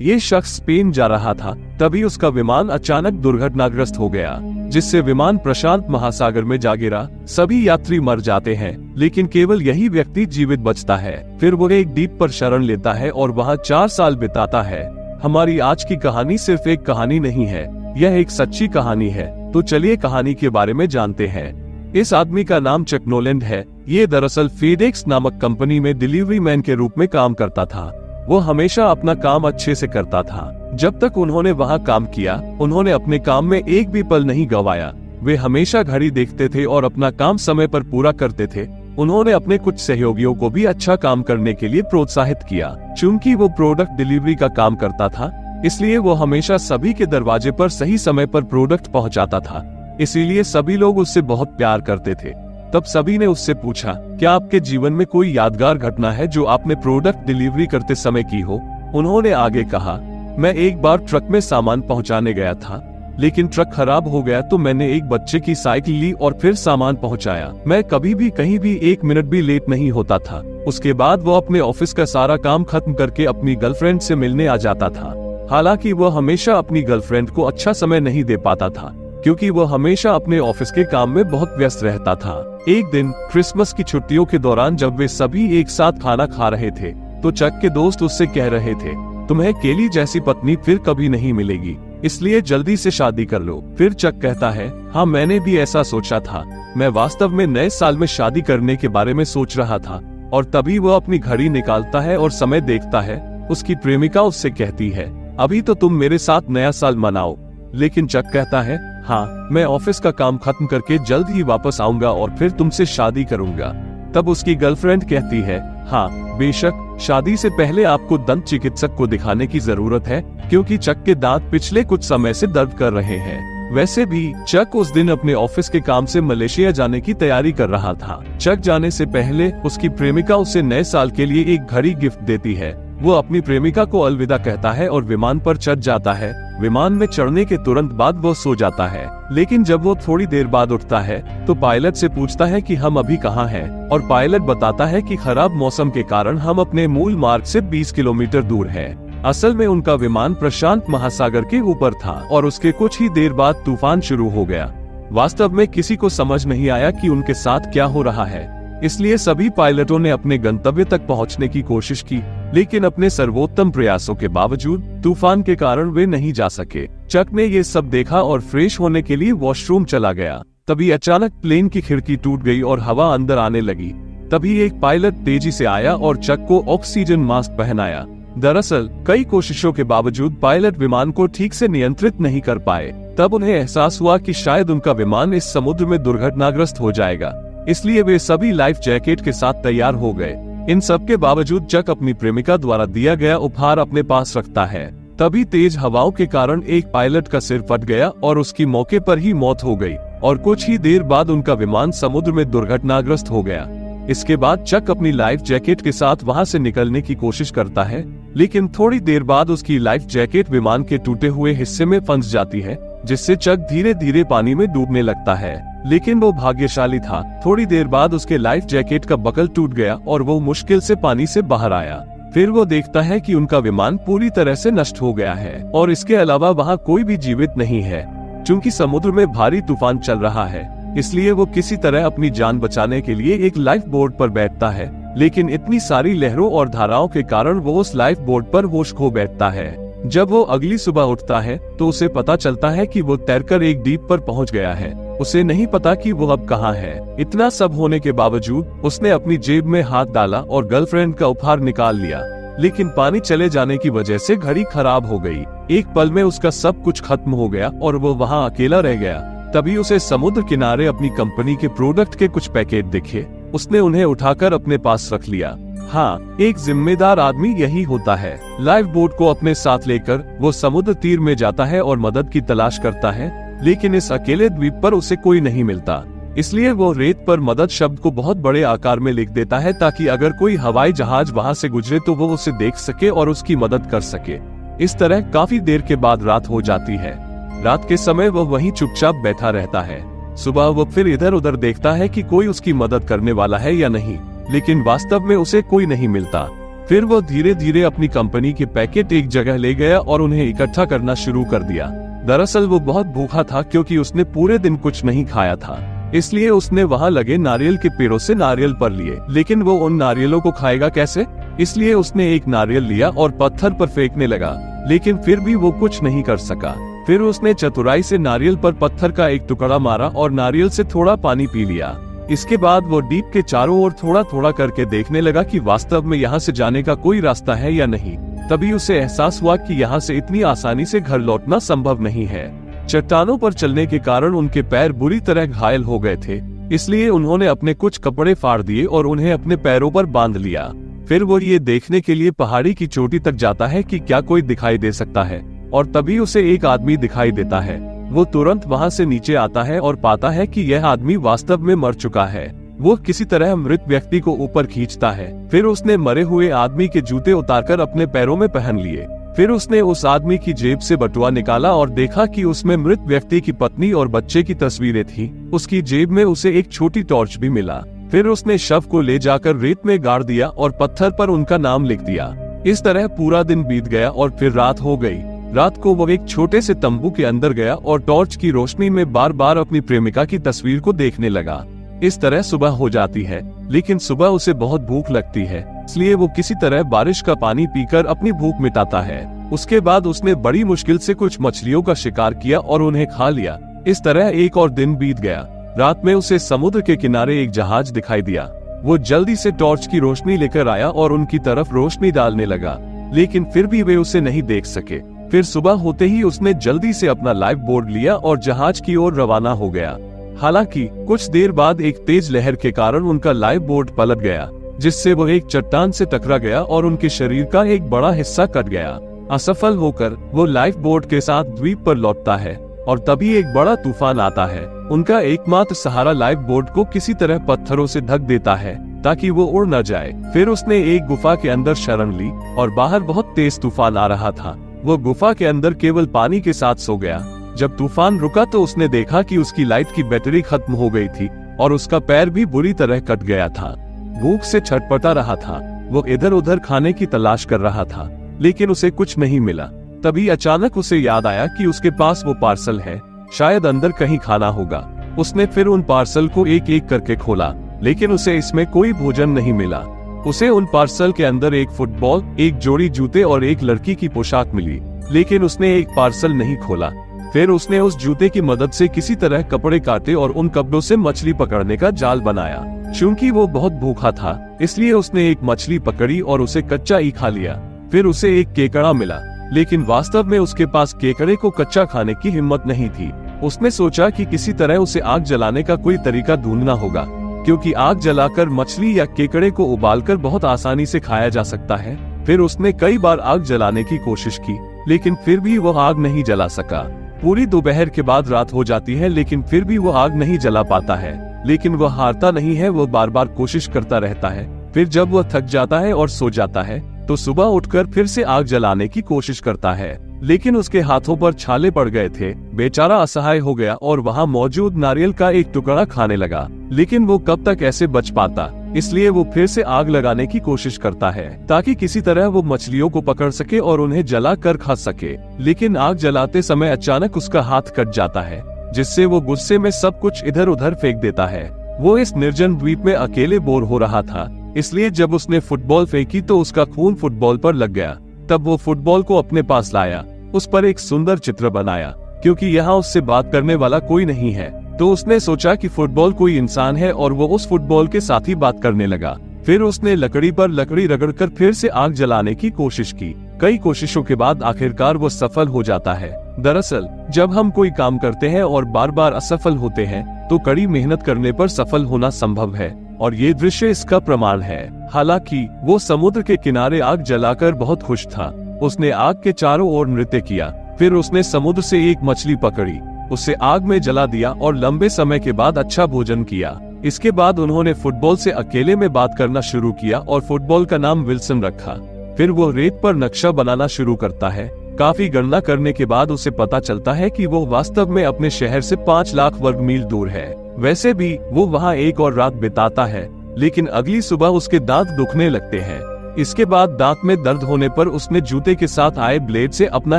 ये शख्स स्पेन जा रहा था, तभी उसका विमान अचानक दुर्घटनाग्रस्त हो गया, जिससे विमान प्रशांत महासागर में जा गिरा। सभी यात्री मर जाते हैं, लेकिन केवल यही व्यक्ति जीवित बचता है। फिर वो एक द्वीप पर शरण लेता है और वहाँ 4 साल बिताता है। हमारी आज की कहानी सिर्फ एक कहानी नहीं है, यह एक सच्ची कहानी है। तो चलिए कहानी के बारे में जानते हैं। इस आदमी का नाम चक नोलैंड है। ये दरअसल फेडेक्स नामक कंपनी में डिलीवरी मैन के रूप में काम करता था। वो हमेशा अपना काम अच्छे से करता था। जब तक उन्होंने वहाँ काम किया, उन्होंने अपने काम में एक भी पल नहीं गंवाया। वे हमेशा घड़ी देखते थे और अपना काम समय पर पूरा करते थे। उन्होंने अपने कुछ सहयोगियों को भी अच्छा काम करने के लिए प्रोत्साहित किया। चूंकि वो प्रोडक्ट डिलीवरी का काम करता था, इसलिए वो हमेशा सभी के दरवाजे पर सही समय पर प्रोडक्ट पहुंचाता था। इसीलिए सभी लोग उससे बहुत प्यार करते थे। तब सभी ने उससे पूछा, क्या आपके जीवन में कोई यादगार घटना है जो आपने प्रोडक्ट डिलीवरी करते समय की हो? उन्होंने आगे कहा, मैं एक बार ट्रक में सामान पहुंचाने गया था, लेकिन ट्रक खराब हो गया तो मैंने एक बच्चे की साइकिल ली और फिर सामान पहुंचाया। मैं कभी भी कहीं भी 1 मिनट भी लेट नहीं होता था। उसके बाद वो अपने ऑफिस का सारा काम खत्म करके अपनी गर्लफ्रेंड से मिलने आ जाता था। हालांकि वो हमेशा अपनी गर्लफ्रेंड को अच्छा समय नहीं दे पाता था, क्योंकि वो हमेशा अपने ऑफिस के काम में बहुत व्यस्त रहता था। एक दिन क्रिसमस की छुट्टियों के दौरान जब वे सभी एक साथ खाना खा रहे थे, तो चक के दोस्त उससे कह रहे थे, तुम्हें केली जैसी पत्नी फिर कभी नहीं मिलेगी, इसलिए जल्दी से शादी कर लो। फिर चक कहता है, हाँ मैंने भी ऐसा सोचा था। मैं वास्तव में नए साल में शादी करने के बारे में सोच रहा था। और तभी वो अपनी घड़ी निकालता है और समय देखता है। उसकी प्रेमिका उससे कहती है, अभी तो तुम मेरे साथ नया साल मनाओ। लेकिन चक कहता है, हाँ मैं ऑफिस का काम खत्म करके जल्द ही वापस आऊंगा और फिर तुमसे शादी करूंगा। तब उसकी गर्लफ्रेंड कहती है, हाँ बेशक, शादी से पहले आपको दंत चिकित्सक को दिखाने की जरूरत है, क्योंकि चक के दांत पिछले कुछ समय से दर्द कर रहे हैं। वैसे भी चक उस दिन अपने ऑफिस के काम से मलेशिया जाने की तैयारी कर रहा था। चक जाने से पहले उसकी प्रेमिका उसे नए साल के लिए एक घड़ी गिफ्ट देती है। वो अपनी प्रेमिका को अलविदा कहता है और विमान पर चढ़ जाता है। विमान में चढ़ने के तुरंत बाद वो सो जाता है, लेकिन जब वो थोड़ी देर बाद उठता है तो पायलट से पूछता है कि हम अभी कहाँ हैं, और पायलट बताता है कि खराब मौसम के कारण हम अपने मूल मार्ग से 20 किलोमीटर दूर हैं। असल में उनका विमान प्रशांत महासागर के ऊपर था और उसके कुछ ही देर बाद तूफान शुरू हो गया। वास्तव में किसी को समझ नहीं आया कि उनके साथ क्या हो रहा है, इसलिए सभी पायलटों ने अपने गंतव्य तक पहुंचने की कोशिश की, लेकिन अपने सर्वोत्तम प्रयासों के बावजूद तूफान के कारण वे नहीं जा सके। चक ने ये सब देखा और फ्रेश होने के लिए वॉशरूम चला गया। तभी अचानक प्लेन की खिड़की टूट गई और हवा अंदर आने लगी। तभी एक पायलट तेजी से आया और चक को ऑक्सीजन मास्क पहनाया। दरअसल कई कोशिशों के बावजूद पायलट विमान को ठीक से नियंत्रित नहीं कर पाए। तब उन्हें एहसास हुआ कि शायद उनका विमान इस समुद्र में दुर्घटनाग्रस्त हो जाएगा, इसलिए वे सभी लाइफ जैकेट के साथ तैयार हो गए। इन सब के बावजूद चक अपनी प्रेमिका द्वारा दिया गया उपहार अपने पास रखता है। तभी तेज हवाओं के कारण एक पायलट का सिर फट गया और उसकी मौके पर ही मौत हो गई, और कुछ ही देर बाद उनका विमान समुद्र में दुर्घटनाग्रस्त हो गया। इसके बाद चक अपनी लाइफ जैकेट के साथ वहां से निकलने की कोशिश करता है, लेकिन थोड़ी देर बाद उसकी लाइफ जैकेट विमान के टूटे हुए हिस्से में फंस जाती है, जिससे चक धीरे धीरे पानी में डूबने लगता है। लेकिन वो भाग्यशाली था। थोड़ी देर बाद उसके लाइफ जैकेट का बकल टूट गया और वो मुश्किल से पानी से बाहर आया। फिर वो देखता है कि उनका विमान पूरी तरह से नष्ट हो गया है और इसके अलावा वहाँ कोई भी जीवित नहीं है। चूंकि समुद्र में भारी तूफान चल रहा है, इसलिए वो किसी तरह अपनी जान बचाने के लिए एक लाइफ बोट पर बैठता है, लेकिन इतनी सारी लहरों और धाराओं के कारण वो उस लाइफ बोट पर होश खो बैठता है। जब वो अगली सुबह उठता है तो उसे पता चलता है कि वो तैरकर एक द्वीप पर पहुंच गया है। उसे नहीं पता कि वो अब कहाँ है। इतना सब होने के बावजूद उसने अपनी जेब में हाथ डाला और गर्लफ्रेंड का उपहार निकाल लिया, लेकिन पानी चले जाने की वजह से घड़ी खराब हो गई। एक पल में उसका सब कुछ खत्म हो गया और वो वहाँ अकेला रह गया। तभी उसे समुद्र किनारे अपनी कंपनी के प्रोडक्ट के कुछ पैकेट दिखे। उसने उन्हें उठाकर अपने पास रख लिया। हाँ, एक जिम्मेदार आदमी यही होता है। लाइफ बोट को अपने साथ लेकर वो समुद्र तीर में जाता है और मदद की तलाश करता है, लेकिन इस अकेले द्वीप पर उसे कोई नहीं मिलता। इसलिए वो रेत पर मदद शब्द को बहुत बड़े आकार में लिख देता है, ताकि अगर कोई हवाई जहाज वहाँ से गुजरे तो वो उसे देख सके और उसकी मदद कर सके। इस तरह काफी देर के बाद रात हो जाती है। रात के समय वो वहीं चुपचाप बैठा रहता है। सुबह वो फिर इधर उधर देखता है कि कोई उसकी मदद करने वाला है या नहीं, लेकिन वास्तव में उसे कोई नहीं मिलता। फिर वो धीरे धीरे अपनी कंपनी के पैकेट एक जगह ले गया और उन्हें इकट्ठा करना शुरू कर दिया। दरअसल वो बहुत भूखा था क्योंकि उसने पूरे दिन कुछ नहीं खाया था, इसलिए उसने वहाँ लगे नारियल के पेड़ों से नारियल पर लिए। लेकिन वो उन नारियलों को खाएगा कैसे? इसलिए उसने एक नारियल लिया और पत्थर पर फेंकने लगा, लेकिन फिर भी वो कुछ नहीं कर सका। फिर उसने चतुराई से नारियल पर पत्थर का एक टुकड़ा मारा और नारियल से थोड़ा पानी पी लिया। इसके बाद वो डीप के चारों ओर थोड़ा थोड़ा करके देखने लगा कि वास्तव में यहाँ से जाने का कोई रास्ता है या नहीं। तभी उसे एहसास हुआ कि यहाँ से इतनी आसानी से घर लौटना संभव नहीं है। चट्टानों पर चलने के कारण उनके पैर बुरी तरह घायल हो गए थे, इसलिए उन्होंने अपने कुछ कपड़े फाड़ दिए और उन्हें अपने पैरों पर बांध लिया। फिर वो ये देखने के लिए पहाड़ी की चोटी तक जाता है कि क्या कोई दिखाई दे सकता है, और तभी उसे एक आदमी दिखाई देता है। वो तुरंत वहाँ से नीचे आता है और पाता है कि यह आदमी वास्तव में मर चुका है। वो किसी तरह मृत व्यक्ति को ऊपर खींचता है। फिर उसने मरे हुए आदमी के जूते उतारकर अपने पैरों में पहन लिए। फिर उसने उस आदमी की जेब से बटुआ निकाला और देखा कि उसमें मृत व्यक्ति की पत्नी और बच्चे की तस्वीरें थी। उसकी जेब में उसे एक छोटी टॉर्च भी मिला। फिर उसने शव को ले जाकर रेत में गाड़ दिया और पत्थर पर उनका नाम लिख दिया। इस तरह पूरा दिन बीत गया और फिर रात हो गई। रात को वो एक छोटे से तंबू के अंदर गया और टॉर्च की रोशनी में बार बार अपनी प्रेमिका की तस्वीर को देखने लगा। इस तरह सुबह हो जाती है, लेकिन सुबह उसे बहुत भूख लगती है, इसलिए वो किसी तरह बारिश का पानी पीकर अपनी भूख मिटाता है। उसके बाद उसने बड़ी मुश्किल से कुछ मछलियों का शिकार किया और उन्हें खा लिया। इस तरह एक और दिन बीत गया। रात में उसे समुद्र के किनारे एक जहाज दिखाई दिया। वो जल्दी से टॉर्च की रोशनी लेकर आया और उनकी तरफ रोशनी डालने लगा, लेकिन फिर भी वे उसे नहीं देख सके। फिर सुबह होते ही उसने जल्दी से अपना लाइफ बोर्ड लिया और जहाज की ओर रवाना हो गया। हालांकि कुछ देर बाद एक तेज लहर के कारण उनका लाइफ बोर्ड पलट गया, जिससे वो एक चट्टान से टकरा गया और उनके शरीर का एक बड़ा हिस्सा कट गया। असफल होकर वो लाइफ बोर्ड के साथ द्वीप पर लौटता है और तभी एक बड़ा तूफान आता है। उनका एकमात्र सहारा लाइफ बोर्ड को किसी तरह पत्थरों से ढक देता है ताकि वो उड़ न जाए। फिर उसने एक गुफा के अंदर शरण ली और बाहर बहुत तेज तूफान आ रहा था। वो गुफा के अंदर केवल पानी के साथ सो गया। जब तूफान रुका तो उसने देखा कि उसकी लाइट की बैटरी खत्म हो गई थी और उसका पैर भी बुरी तरह कट गया था। भूख से छटपटा रहा था। वो इधर उधर खाने की तलाश कर रहा था, लेकिन उसे कुछ नहीं मिला। तभी अचानक उसे याद आया कि उसके पास वो पार्सल है, शायद अंदर कहीं खाना होगा। उसने फिर उन पार्सल को एक एक करके खोला, लेकिन उसे इसमें कोई भोजन नहीं मिला। उसे उन पार्सल के अंदर एक फुटबॉल, एक जोड़ी जूते और एक लड़की की पोशाक मिली, लेकिन उसने एक पार्सल नहीं खोला। फिर उसने उस जूते की मदद से किसी तरह कपड़े काटे और उन कपड़ों से मछली पकड़ने का जाल बनाया। चूंकि वो बहुत भूखा था, इसलिए उसने एक मछली पकड़ी और उसे कच्चा ही खा लिया। फिर उसे एक केकड़ा मिला, लेकिन वास्तव में उसके पास केकड़े को कच्चा खाने की हिम्मत नहीं थी। उसने सोचा कि किसी तरह उसे आग जलाने का कोई तरीका ढूंढना होगा, क्योंकि आग जलाकर मछली या केकड़े को उबालकर बहुत आसानी से खाया जा सकता है। फिर उसने कई बार आग जलाने की कोशिश की, लेकिन फिर भी वह आग नहीं जला सका। पूरी दोपहर के बाद रात हो जाती है, लेकिन फिर भी वो आग नहीं जला पाता है। लेकिन वह हारता नहीं है, वो बार बार कोशिश करता रहता है। फिर जब वह थक जाता है और सो जाता है, तो सुबह उठकर फिर से आग जलाने की कोशिश करता है, लेकिन उसके हाथों पर छाले पड़ गए थे। बेचारा असहाय हो गया और वहाँ मौजूद नारियल का एक टुकड़ा खाने लगा। लेकिन वो कब तक ऐसे बच पाता, इसलिए वो फिर से आग लगाने की कोशिश करता है ताकि किसी तरह वो मछलियों को पकड़ सके और उन्हें जला कर खा सके। लेकिन आग जलाते समय अचानक उसका हाथ कट जाता है, जिससे वो गुस्से में सब कुछ इधर उधर फेंक देता है। वो इस निर्जन द्वीप में अकेले बोर हो रहा था, इसलिए जब उसने फुटबॉल फेंकी तो उसका खून फुटबॉल पर लग गया। तब वो फुटबॉल को अपने पास लाया, उस पर एक सुंदर चित्र बनाया। क्योंकि यहाँ उससे बात करने वाला कोई नहीं है, तो उसने सोचा कि फुटबॉल कोई इंसान है और वो उस फुटबॉल के साथ ही बात करने लगा। फिर उसने लकड़ी पर लकड़ी रगड़कर फिर से आग जलाने की कोशिश की। कई कोशिशों के बाद आखिरकार वो सफल हो जाता है। दरअसल जब हम कोई काम करते हैं और बार बार असफल होते हैं, तो कड़ी मेहनत करने पर सफल होना संभव है, और ये दृश्य इसका प्रमाण है। हालांकि वो समुद्र के किनारे आग जलाकर बहुत खुश था। उसने आग के चारों ओर नृत्य किया। फिर उसने समुद्र से एक मछली पकड़ी, उसे आग में जला दिया और लंबे समय के बाद अच्छा भोजन किया। इसके बाद उन्होंने फुटबॉल से अकेले में बात करना शुरू किया और फुटबॉल का नाम विल्सन रखा। फिर वो रेत पर नक्शा बनाना शुरू करता है। काफी गणना करने के बाद उसे पता चलता है कि वो वास्तव में अपने शहर से 5 लाख वर्ग मील दूर है। वैसे भी वो वहाँ एक और रात बिताता है, लेकिन अगली सुबह उसके दांत दुखने लगते हैं। इसके बाद दांत में दर्द होने पर उसने जूते के साथ आए ब्लेड से अपना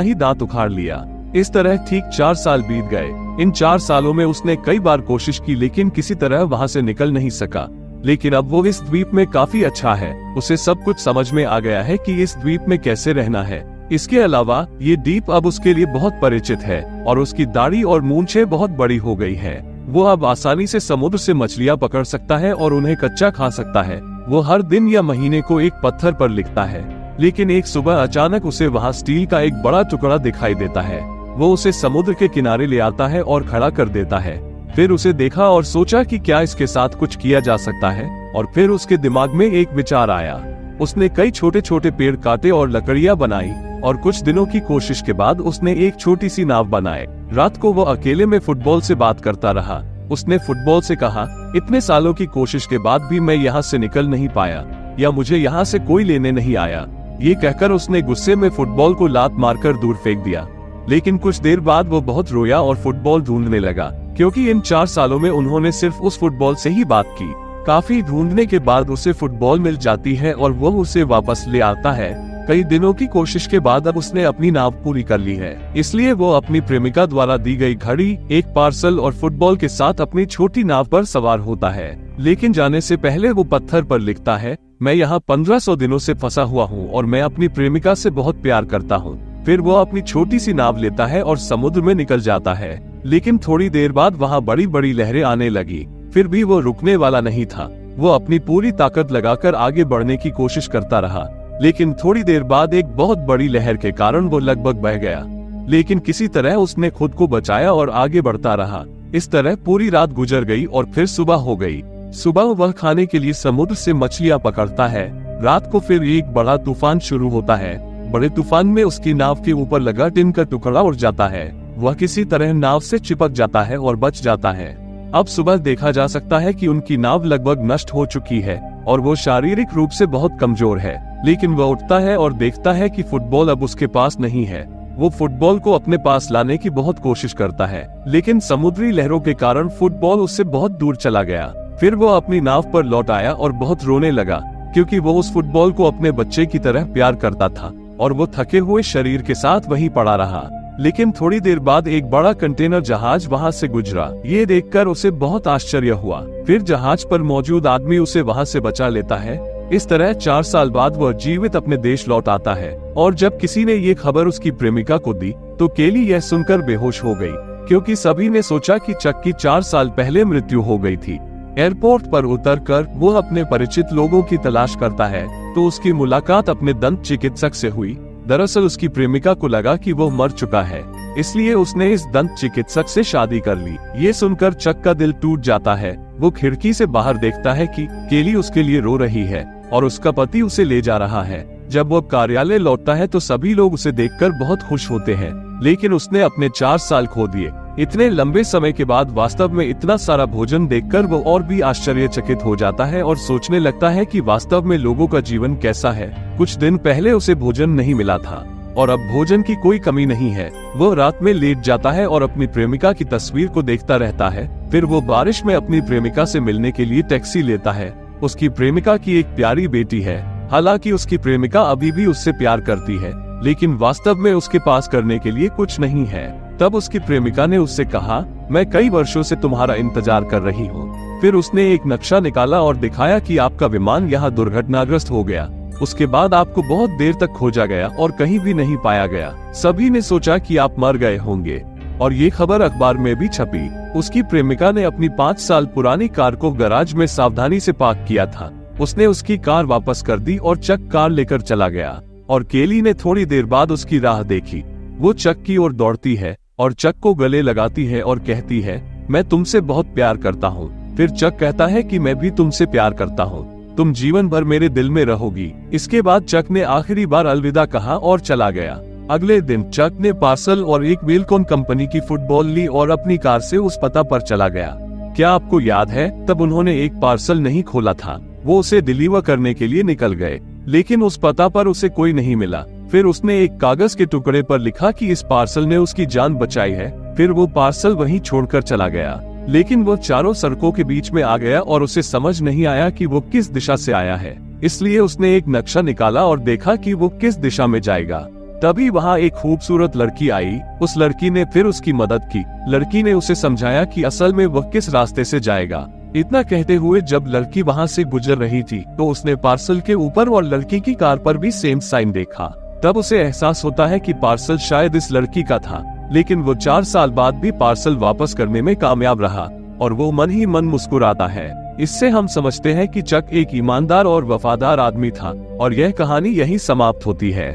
ही दांत उखाड़ लिया। इस तरह ठीक 4 साल बीत गए। इन 4 सालों में उसने कई बार कोशिश की लेकिन किसी तरह वहां से निकल नहीं सका। लेकिन अब वो इस द्वीप में काफी अच्छा है। उसे सब कुछ समझ में आ गया है कि इस द्वीप में कैसे रहना है। इसके अलावा ये द्वीप अब उसके लिए बहुत परिचित है और उसकी दाढ़ी और मूंछें बहुत बड़ी हो गई है। वो अब आसानी से समुद्र से मछलियां पकड़ सकता है और उन्हें कच्चा खा सकता है। वो हर दिन या महीने को एक पत्थर पर लिखता है। लेकिन एक सुबह अचानक उसे वहाँ स्टील का एक बड़ा टुकड़ा दिखाई देता है। वो उसे समुद्र के किनारे ले आता है और खड़ा कर देता है। फिर उसे देखा और सोचा कि क्या इसके साथ कुछ किया जा सकता है। और फिर उसके दिमाग में एक विचार आया। उसने कई छोटे छोटे पेड़ काटे और लकड़ियां बनाई और कुछ दिनों की कोशिश के बाद उसने एक छोटी सी नाव बनाई। रात को वो अकेले में फुटबॉल से बात करता रहा। उसने फुटबॉल से कहा, इतने सालों की कोशिश के बाद भी मैं यहाँ से निकल नहीं पाया या मुझे यहाँ से कोई लेने नहीं आया। ये कहकर उसने गुस्से में फुटबॉल को लात मारकर दूर फेंक दिया। लेकिन कुछ देर बाद वो बहुत रोया और फुटबॉल ढूंढने लगा, क्योंकि इन 4 सालों में उन्होंने सिर्फ उस फुटबॉल से ही बात की। काफी ढूंढने के बाद उसे फुटबॉल मिल जाती है और वो उसे वापस ले आता है। कई दिनों की कोशिश के बाद अब उसने अपनी नाव पूरी कर ली है। इसलिए वो अपनी प्रेमिका द्वारा दी गई घड़ी, एक पार्सल और फुटबॉल के साथ अपनी छोटी नाव पर सवार होता है। लेकिन जाने से पहले वो पत्थर पर लिखता है, मैं यहाँ 1500 दिनों से फंसा हुआ हूँ और मैं अपनी प्रेमिका से बहुत प्यार करता हूँ। फिर वो अपनी छोटी सी नाव लेता है और समुद्र में निकल जाता है। लेकिन थोड़ी देर बाद वहाँ बड़ी बड़ी लहरें आने लगी। फिर भी वो रुकने वाला नहीं था। वो अपनी पूरी ताकत लगाकर आगे बढ़ने की कोशिश करता रहा। लेकिन थोड़ी देर बाद एक बहुत बड़ी लहर के कारण वो लगभग बह गया। लेकिन किसी तरह उसने खुद को बचाया और आगे बढ़ता रहा। इस तरह पूरी रात गुजर गई और फिर सुबह हो गई। सुबह वह खाने के लिए समुद्र से मछलियां पकड़ता है। रात को फिर एक बड़ा तूफान शुरू होता है। बड़े तूफान में उसकी नाव के ऊपर लगा टिन का टुकड़ा उड़ जाता है। वह किसी तरह नाव से चिपक जाता है और बच जाता है। अब सुबह देखा जा सकता है कि उनकी नाव लगभग नष्ट हो चुकी है और वो शारीरिक रूप से बहुत कमजोर है। लेकिन वह उठता है और देखता है कि फुटबॉल अब उसके पास नहीं है। वो फुटबॉल को अपने पास लाने की बहुत कोशिश करता है, लेकिन समुद्री लहरों के कारण फुटबॉल उससे बहुत दूर चला गया। फिर वो अपनी नाव पर लौट आया और बहुत रोने लगा, क्योंकि वो उस फुटबॉल को अपने बच्चे की तरह प्यार करता था और वो थके हुए शरीर के साथ वहीं पड़ा रहा। लेकिन थोड़ी देर बाद एक बड़ा कंटेनर जहाज वहां से गुजरा। ये देखकर उसे बहुत आश्चर्य हुआ। फिर जहाज पर मौजूद आदमी उसे वहां से बचा लेता है। इस तरह 4 साल बाद वह जीवित अपने देश लौट आता है। और जब किसी ने ये खबर उसकी प्रेमिका को दी तो केली यह सुनकर बेहोश हो गई, क्योंकि सभी ने सोचा कि चक की 4 साल पहले मृत्यु हो गई थी। एयरपोर्ट पर उतरकर वो अपने परिचित लोगों की तलाश करता है तो उसकी मुलाकात अपने दंत चिकित्सक से हुई। दरअसल उसकी प्रेमिका को लगा कि वो मर चुका है, इसलिए उसने इस दंत चिकित्सक से शादी कर ली। ये सुनकर चक का दिल टूट जाता है। वो खिड़की से बाहर देखता है कि केली उसके लिए रो रही है और उसका पति उसे ले जा रहा है। जब वो कार्यालय लौटता है तो सभी लोग उसे देखकर बहुत खुश होते हैं, लेकिन उसने अपने 4 साल खो दिए। इतने लंबे समय के बाद वास्तव में इतना सारा भोजन देखकर वो और भी आश्चर्यचकित हो जाता है और सोचने लगता है कि वास्तव में लोगों का जीवन कैसा है। कुछ दिन पहले उसे भोजन नहीं मिला था और अब भोजन की कोई कमी नहीं है। वो रात में लेट जाता है और अपनी प्रेमिका की तस्वीर को देखता रहता है। फिर वो बारिश में अपनी प्रेमिका से मिलने के लिए टैक्सी लेता है। उसकी प्रेमिका की एक प्यारी बेटी है। हालांकि उसकी प्रेमिका अभी भी उससे प्यार करती है, लेकिन वास्तव में उसके पास करने के लिए कुछ नहीं है। तब उसकी प्रेमिका ने उससे कहा, मैं कई वर्षों से तुम्हारा इंतजार कर रही हूँ। फिर उसने एक नक्शा निकाला और दिखाया कि आपका विमान यहाँ दुर्घटनाग्रस्त हो गया। उसके बाद आपको बहुत देर तक खोजा गया और कहीं भी नहीं पाया गया। सभी ने सोचा कि आप मर गए होंगे और ये खबर अखबार में भी छपी। उसकी प्रेमिका ने अपनी 5 साल पुरानी कार को गैराज में सावधानी से पार्क किया था। उसने उसकी कार वापस कर दी और चक कार लेकर चला गया और केली ने थोड़ी देर बाद उसकी राह देखी। वो चक की ओर दौड़ती है और चक को गले लगाती है और कहती है, मैं तुमसे बहुत प्यार करता हूँ। फिर चक कहता है कि मैं भी तुमसे प्यार करता हूँ, तुम जीवन भर मेरे दिल में रहोगी। इसके बाद चक ने आखिरी बार अलविदा कहा और चला गया। अगले दिन चक ने पार्सल और एक वेलकॉन कंपनी की फुटबॉल ली और अपनी कार से उस पता पर चला गया। क्या आपको याद है, तब उन्होंने एक पार्सल नहीं खोला था। वो उसे डिलीवर करने के लिए निकल गए, लेकिन उस पता पर उसे कोई नहीं मिला। फिर उसने एक कागज के टुकड़े पर लिखा कि इस पार्सल ने उसकी जान बचाई है। फिर वो पार्सल वहीं छोड़कर चला गया। लेकिन वो चारों सड़कों के बीच में आ गया और उसे समझ नहीं आया कि वो किस दिशा से आया है। इसलिए उसने एक नक्शा निकाला और देखा कि वो किस दिशा में जाएगा। तभी वहाँ एक खूबसूरत लड़की आई। उस लड़की ने फिर उसकी मदद की। लड़की ने उसे समझाया कि असल में वह किस रास्ते से जाएगा। इतना कहते हुए जब लड़की वहाँ से गुजर रही थी तो उसने पार्सल के ऊपर और लड़की की कार पर भी सेम साइन देखा। तब उसे एहसास होता है कि पार्सल शायद इस लड़की का था, लेकिन वो 4 साल बाद भी पार्सल वापस करने में कामयाब रहा और वो मन ही मन मुस्कुराता है। इससे हम समझते हैं कि चक एक ईमानदार और वफादार आदमी था और यह कहानी यहीं समाप्त होती है।